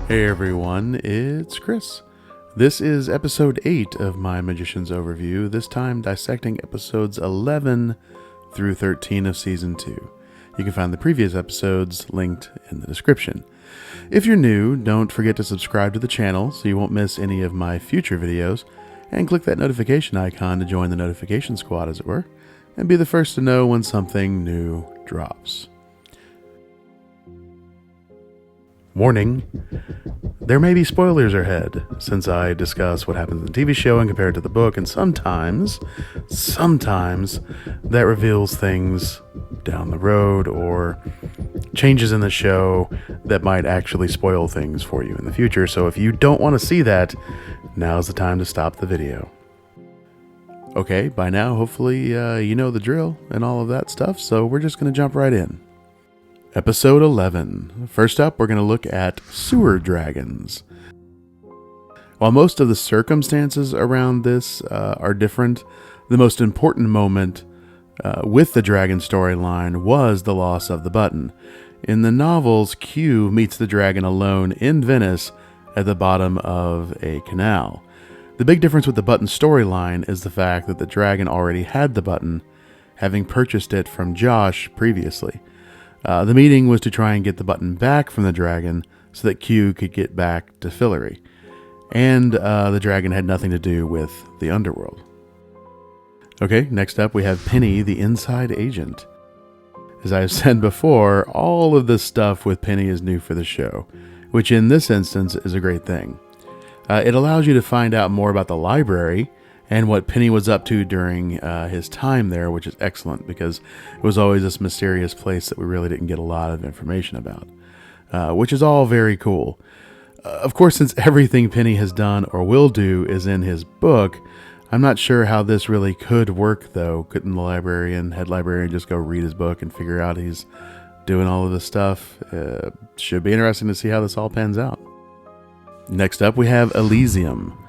Hey everyone, it's Chris. This is episode 8 of my Magician's Overview, this time dissecting episodes 11 through 13 of season 2. You can find the previous episodes linked in the description. If you're new, don't forget to subscribe to the channel so you won't miss any of my future videos, and click that notification icon to join the notification squad, as it were, and be the first to know when something new drops. Warning, there may be spoilers ahead, since I discuss what happens in the TV show and compare it to the book, and sometimes that reveals things down the road or changes in the show that might actually spoil things for you in the future. So if you don't want to see that, now's the time to stop the video. Okay, by now, hopefully you know the drill and all of that stuff, so we're just going to jump right in. Episode 11. First up, we're going to look at sewer dragons. While most of the circumstances around this are different, the most important moment with the dragon storyline was the loss of the button. In the novels, Q meets the dragon alone in Venice at the bottom of a canal. The big difference with the button storyline is the fact that the dragon already had the button, having purchased it from Josh previously. The meeting was to try and get the button back from the dragon so that Q could get back to Fillory. And the dragon had nothing to do with the underworld. Okay, next up we have Penny, the inside agent. As I've said before, all of this stuff with Penny is new for the show, which in this instance is a great thing. It allows you to find out more about the library and what Penny was up to during his time there, which is excellent because it was always this mysterious place that we really didn't get a lot of information about, which is all very cool. Of course, since everything Penny has done or will do is in his book, I'm not sure how this really could work, though. Couldn't the head librarian just go read his book and figure out he's doing all of this stuff? Should be interesting to see how this all pans out. Next up, we have Elysium.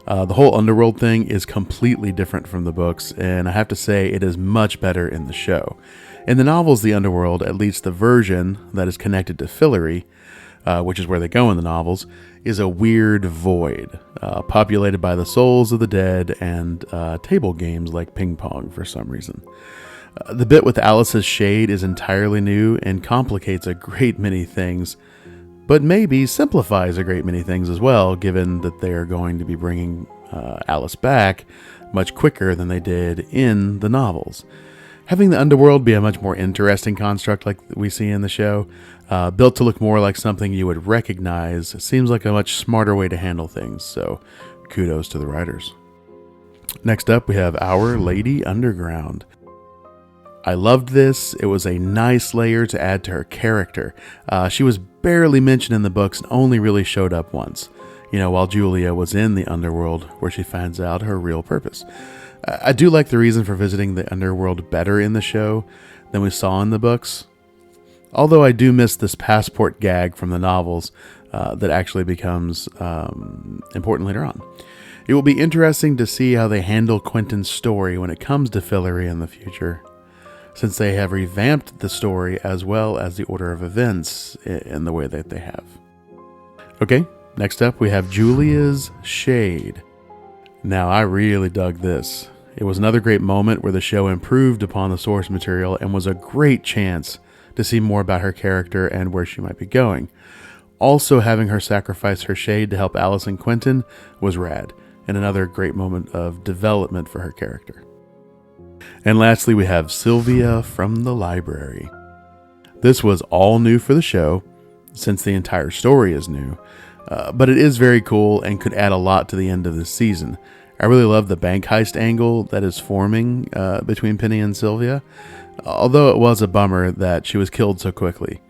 The whole underworld thing is completely different from the books, and I have to say it is much better in the show. In the novels, the underworld, at least the version that is connected to Fillory, which is where they go in the novels, is a weird void, populated by the souls of the dead and table games like ping pong for some reason. The bit with Alice's shade is entirely new and complicates a great many things, but maybe simplifies a great many things as well, given that they are going to be bringing Alice back much quicker than they did in the novels. Having the underworld be a much more interesting construct like we see in the show, built to look more like something you would recognize, seems like a much smarter way to handle things, so kudos to the writers. Next up, we have Our Lady Underground. I loved this. It was a nice layer to add to her character. She was barely mentioned in the books and only really showed up once, while Julia was in the underworld where she finds out her real purpose. I do like the reason for visiting the underworld better in the show than we saw in the books, although I do miss this passport gag from the novels that actually becomes important later on. It will be interesting to see how they handle Quentin's story when it comes to Fillory in the future, since they have revamped the story as well as the order of events in the way that they have. Okay, next up we have Julia's Shade. Now, I really dug this. It was another great moment where the show improved upon the source material and was a great chance to see more about her character and where she might be going. Also, having her sacrifice her shade to help Alice and Quentin was rad, and another great moment of development for her character. And lastly, we have Sylvia from the library. This was all new for the show, since the entire story is new, but it is very cool and could add a lot to the end of this season. I really love the bank heist angle that is forming between Penny and Sylvia, although it was a bummer that she was killed so quickly.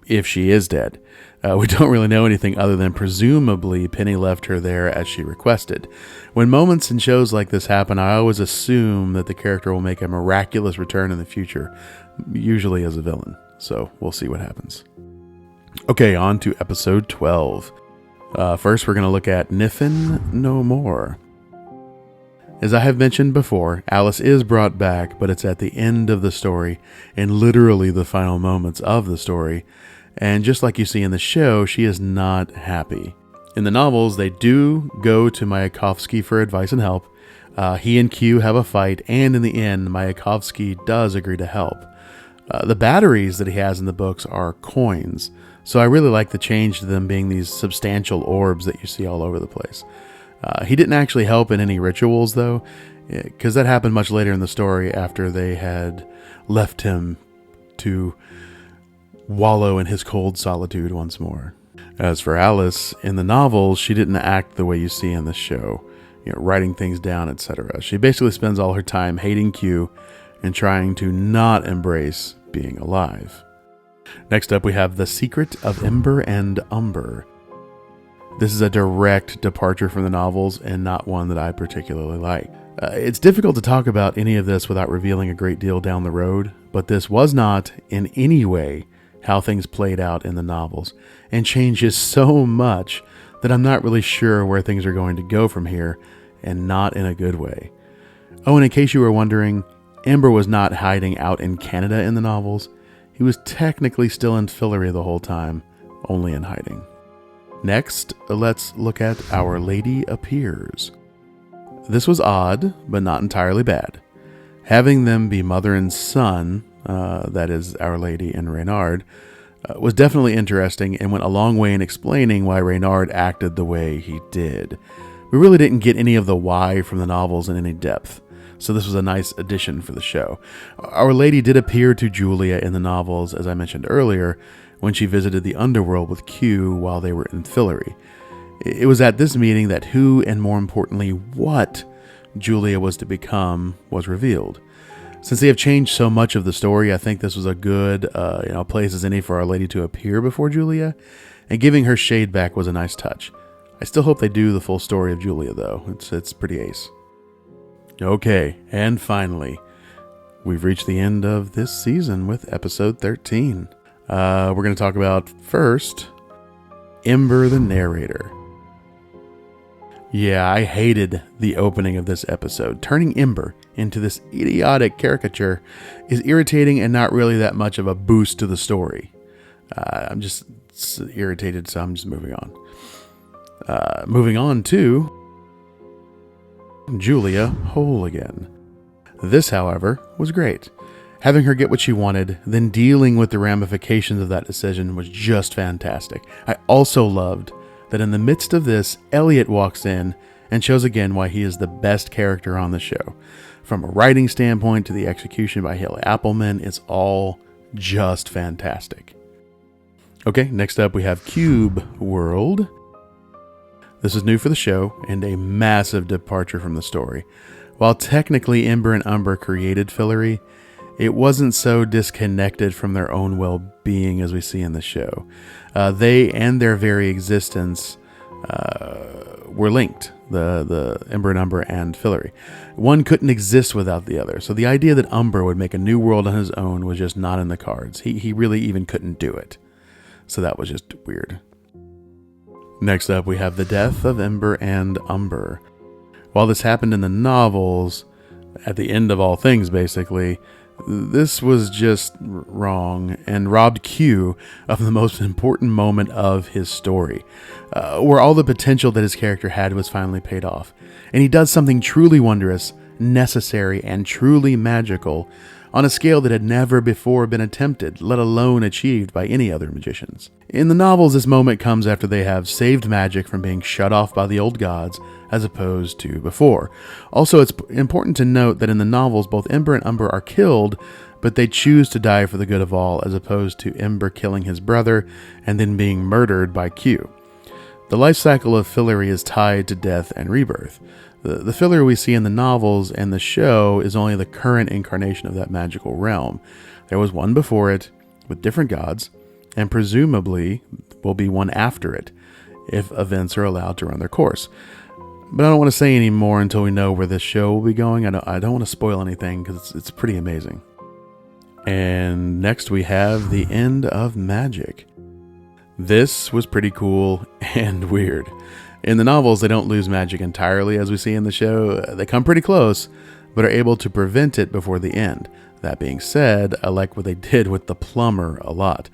If she is dead. We don't really know anything other than presumably Penny left her there as she requested. When moments in shows like this happen, I always assume that the character will make a miraculous return in the future, usually as a villain. So we'll see what happens. Okay, on to episode 12. First, we're going to look at Niffin No More. As I have mentioned before, Alice is brought back, but it's at the end of the story, and literally the final moments of the story, And just like you see in the show, she is not happy. In the novels, they do go to Mayakovsky for advice and help. He and Q have a fight, and in the end, Mayakovsky does agree to help. The batteries that he has in the books are coins, so I really like the change to them being these substantial orbs that you see all over the place. He didn't actually help in any rituals, though, because that happened much later in the story after they had left him to wallow in his cold solitude once more. As for Alice, in the novels, she didn't act the way you see in the show, writing things down, etc. She basically spends all her time hating Q and trying to not embrace being alive. Next up, we have The Secret of Ember and Umber. This is a direct departure from the novels and not one that I particularly like. It's difficult to talk about any of this without revealing a great deal down the road, but this was not in any way how things played out in the novels, and changes so much that I'm not really sure where things are going to go from here, and not in a good way. Oh, and in case you were wondering, Ember was not hiding out in Canada in the novels. He was technically still in Fillory the whole time, only in hiding. Next, let's look at Our Lady Appears. This was odd, but not entirely bad. Having them be mother and son, that is Our Lady and Reynard, was definitely interesting and went a long way in explaining why Reynard acted the way he did. We really didn't get any of the why from the novels in any depth, so this was a nice addition for the show. Our Lady did appear to Julia in the novels, as I mentioned earlier, when she visited the underworld with Q while they were in Fillory. It was at this meeting that who, and more importantly, what Julia was to become was revealed. Since they have changed so much of the story, I think this was a good place as any for Our Lady to appear before Julia, and giving her shade back was a nice touch. I still hope they do the full story of Julia, though. It's pretty ace. Okay, and finally, we've reached the end of this season with episode 13. We're going to talk about, first, Ember the Narrator. Yeah, I hated the opening of this episode. Turning Ember into this idiotic caricature is irritating and not really that much of a boost to the story. I'm just irritated, so I'm just moving on. Moving on to Julia whole again. This, however, was great. Having her get what she wanted, then dealing with the ramifications of that decision was just fantastic. I also loved that in the midst of this, Elliot walks in and shows again why he is the best character on the show. From a writing standpoint to the execution by Haley Appleman, it's all just fantastic. Okay, next up we have Cube World. This is new for the show and a massive departure from the story. While technically Ember and Umber created Fillory, it wasn't so disconnected from their own well-being as we see in the show. They and their very existence were linked, the Ember and Umber and Fillory. One couldn't exist without the other, so the idea that Umber would make a new world on his own was just not in the cards. He really even couldn't do it. So that was just weird. Next up, we have the death of Ember and Umber. While this happened in the novels, at the end of all things basically, this was just wrong and robbed Q of the most important moment of his story, where all the potential that his character had was finally paid off. And he does something truly wondrous, necessary, and truly magical on a scale that had never before been attempted, let alone achieved by any other magicians. In the novels, this moment comes after they have saved magic from being shut off by the old gods, as opposed to before. Also, it's important to note that in the novels, both Ember and Umber are killed, but they choose to die for the good of all, as opposed to Ember killing his brother and then being murdered by Q. The life cycle of Fillory is tied to death and rebirth. The Fillory we see in the novels and the show is only the current incarnation of that magical realm. There was one before it, with different gods, and presumably will be one after it, if events are allowed to run their course. But I don't want to say any more until we know where this show will be going. I don't want to spoil anything because it's pretty amazing. And next we have the end of magic. This was pretty cool and weird. In the novels, they don't lose magic entirely as we see in the show. They come pretty close, but are able to prevent it before the end. That being said, I like what they did with the plumber a lot.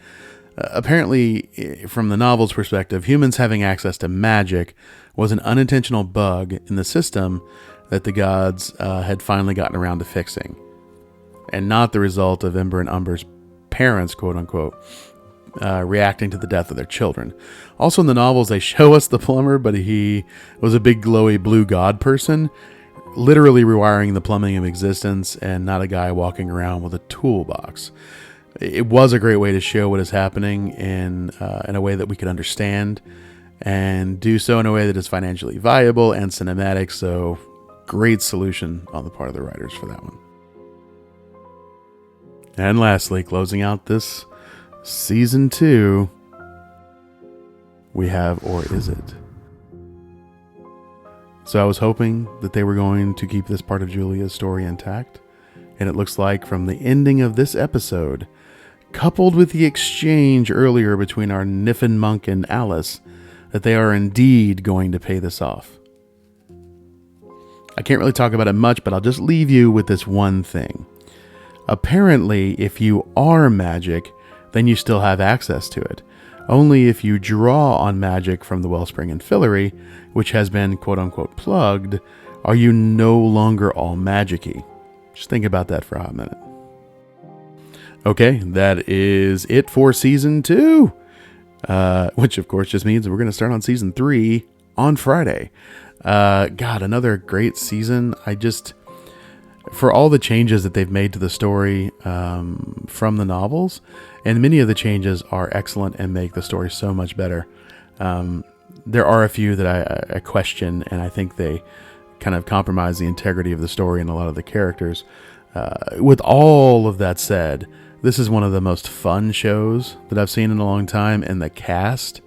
Apparently, from the novel's perspective, humans having access to magic was an unintentional bug in the system that the gods had finally gotten around to fixing, and not the result of Ember and Umber's parents, quote unquote, reacting to the death of their children. Also in the novels, they show us the plumber, but he was a big glowy blue god person, literally rewiring the plumbing of existence, and not a guy walking around with a toolbox. It was a great way to show what is happening in a way that we could understand, and do so in a way that is financially viable and cinematic. So great solution on the part of the writers for that one. And lastly, closing out this season 2, we have Or Is It? So I was hoping that they were going to keep this part of Julia's story intact, and it looks like from the ending of this episode, coupled with the exchange earlier between our Niffin monk and Alice, that they are indeed going to pay this off. I can't really talk about it much, but I'll just leave you with this one thing. Apparently, if you are magic, then you still have access to it. Only if you draw on magic from the Wellspring and Fillory, which has been quote-unquote plugged, are you no longer all magic-y. Just think about that for a hot minute. Okay, that is it for Season 2. Which, of course, just means we're going to start on Season 3 on Friday. God, another great season. For all the changes that they've made to the story from the novels, and many of the changes are excellent and make the story so much better. There are a few that I question, and I think they kind of compromise the integrity of the story and a lot of the characters. With all of that said, this is one of the most fun shows that I've seen in a long time, and the cast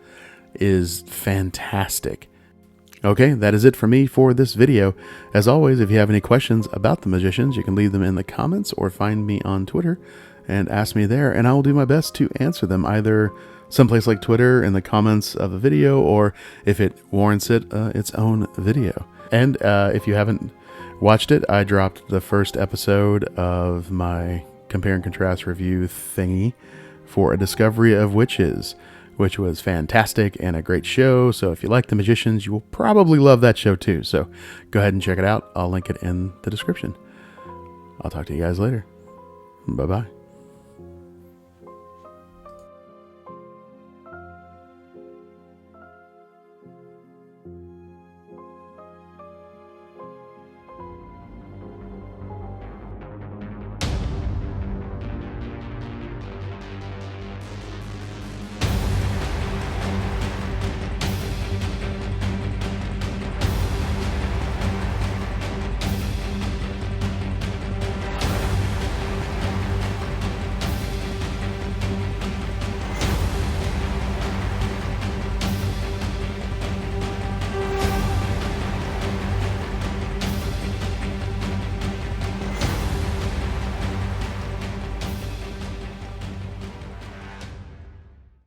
is fantastic. Okay, that is it for me for this video. As always, if you have any questions about the magicians, you can leave them in the comments or find me on Twitter and ask me there, and I will do my best to answer them either someplace like Twitter in the comments of a video, or if it warrants it, its own video. And if you haven't watched it, I dropped the first episode of my compare and contrast review thingy for A Discovery of Witches, which was fantastic and a great show. So if you like The Magicians, you will probably love that show too. So go ahead and check it out. I'll link it in the description. I'll talk to you guys later. Bye-bye.